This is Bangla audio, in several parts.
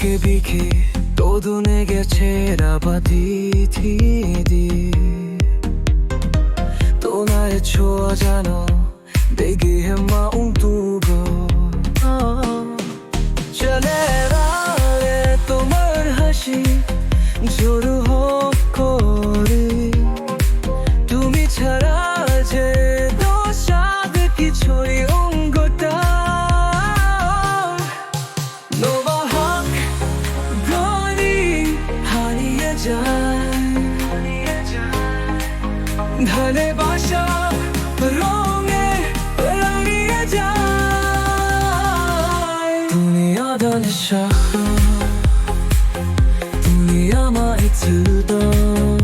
তোমাকে বিখে তোদুনে গেছে রাবাদি থিদি তো나의 좋아하잖아 내게 마음 두고 전에라에 또 말하시 저를 헛거리 তুমি ছাড়া যে দশাতে কিছুই অঙ্গতা 너와 한 거리 হারিয়ে যায় ধানে বাসা রঙে রাঙিয়ে যায় তুমি আদান শাহ তুমি আমায় তুদন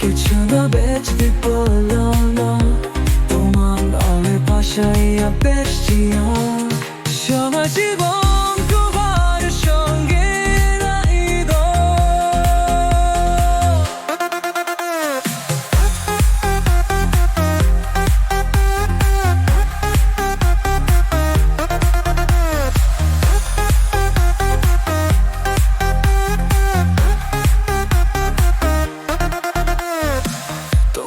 괜찮아 বেচতে পারলাম না তোমার নামে ভাষাইয়া বেশিয়া সারা জীবন তোমার সঙ্গে রইব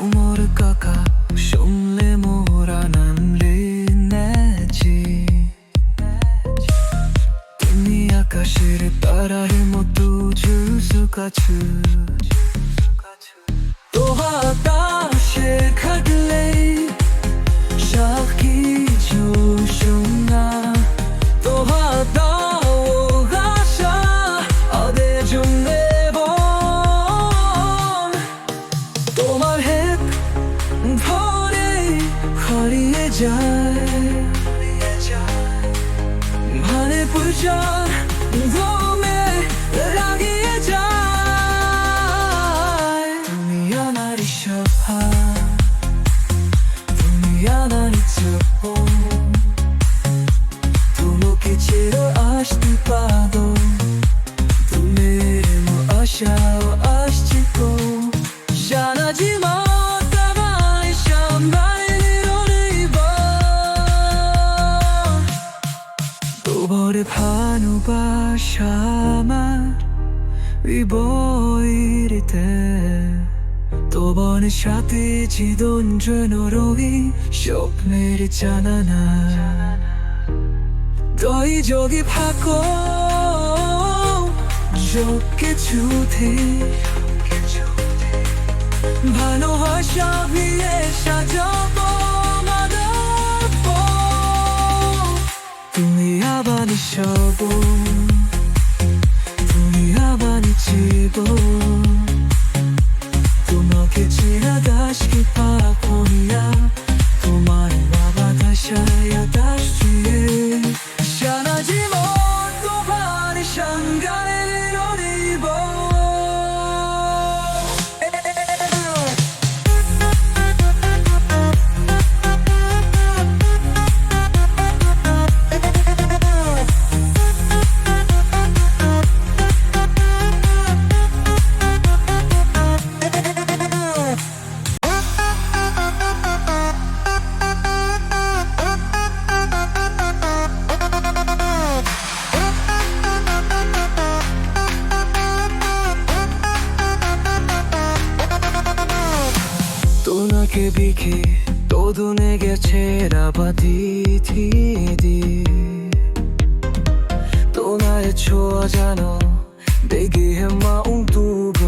모를까가 숨래 몰아남린 내지 이 아가씨를 따라를 모두 주수가주 또 하다 실카들레 샤키 조슈나 또 하다 오가샤 어디 좀 내본 또 말해 허리에 যায় ভানে পূজা ঘুমে লাগিয়ে যায় তুমি আমার সহা তুমি আমার জীবন তোমাকে ছেড়ে আসতে পারবো তুমি আশাও আসছে গো জানা지만 তোবরে ভানুবাসামা 위보이리তে তোবনের সাথে 지던 নরই স্বপ্নের জানানা 너희 저기 바꿔 좋게 주대 반호화샵 위에 사져보 তুমি আবানি সব তুমি আবানি জীবন তোমাকে ছেড়ে দাসকে পাপনিয়া তোমার বাবা দাসায়া দাস দিয়ে সারা জীবন তোমার সঙ্গে রইব তোমাকে বিখে তোদুনে গেছে রাবাদি থিদি তো나의 좋아하잖아 내게 마음 두고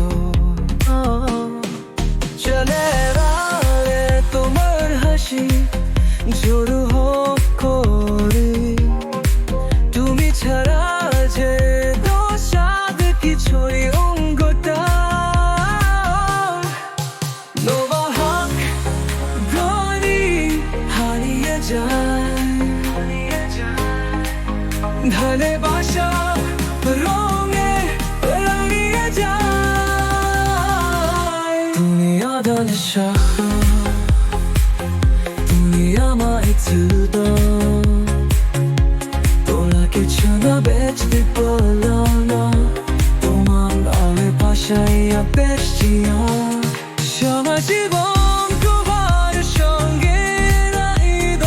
전에라에 또 말하시 저를 헛거리 তুমি ছাড়া যে দশাতে কিছুই অঙ্গতা 너와 ধানে বাসা রঙে রাঙিয়ে যায় তুমি আদান শাহ তুমি আমায় তুদন তোরা 괜찮아 বেচতে পারলাম না তোমার নামে ভাষাইয়া বেশিয়া সারা জীবন তোমার সঙ্গে রইব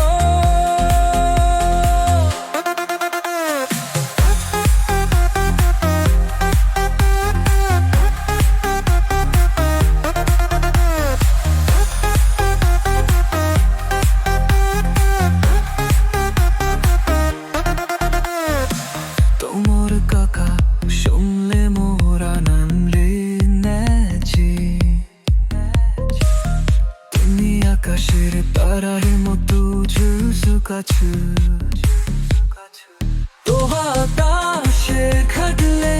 কাছে তোহাটা শেখালে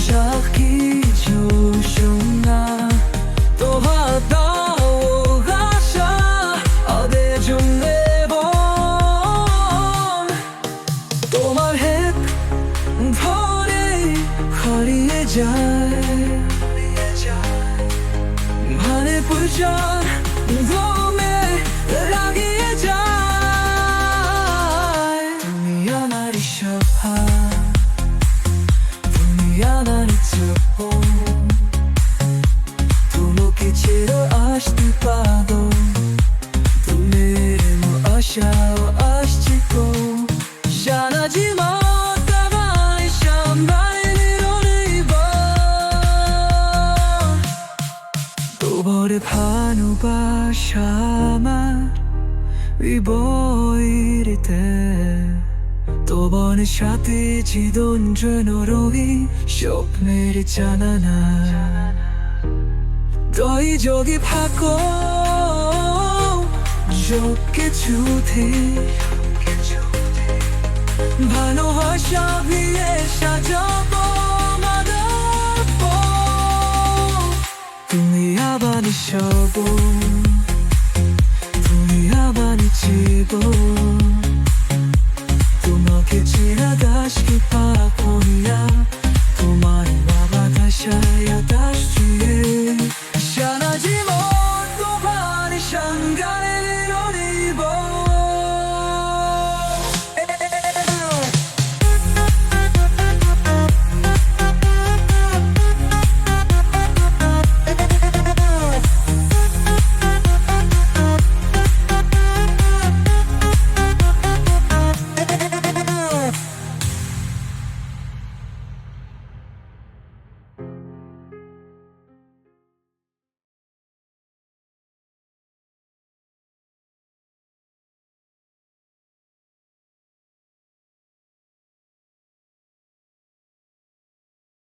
সাক্ষী জোসনা তোহাটা ওগাসা আদে জুমলে বন তোমার হেত ধরে হারিয়ে যায় মানে পুজার দমে লাগিয়ে যায় তুমি আমার সভা তুমি আমার জীবন তোমাকে ছেড়ে আসতে পারো তুমি আশা আসছে গো জানাজিমা তোবরে ভালোবাসা만 위보이리때 তোবনে সাথে 지던 죄너로이 쇼프내리잖아 나 너희 저기 바꿔 좋게 주디 반호화샤 위에 사져보 তুমি আবার সব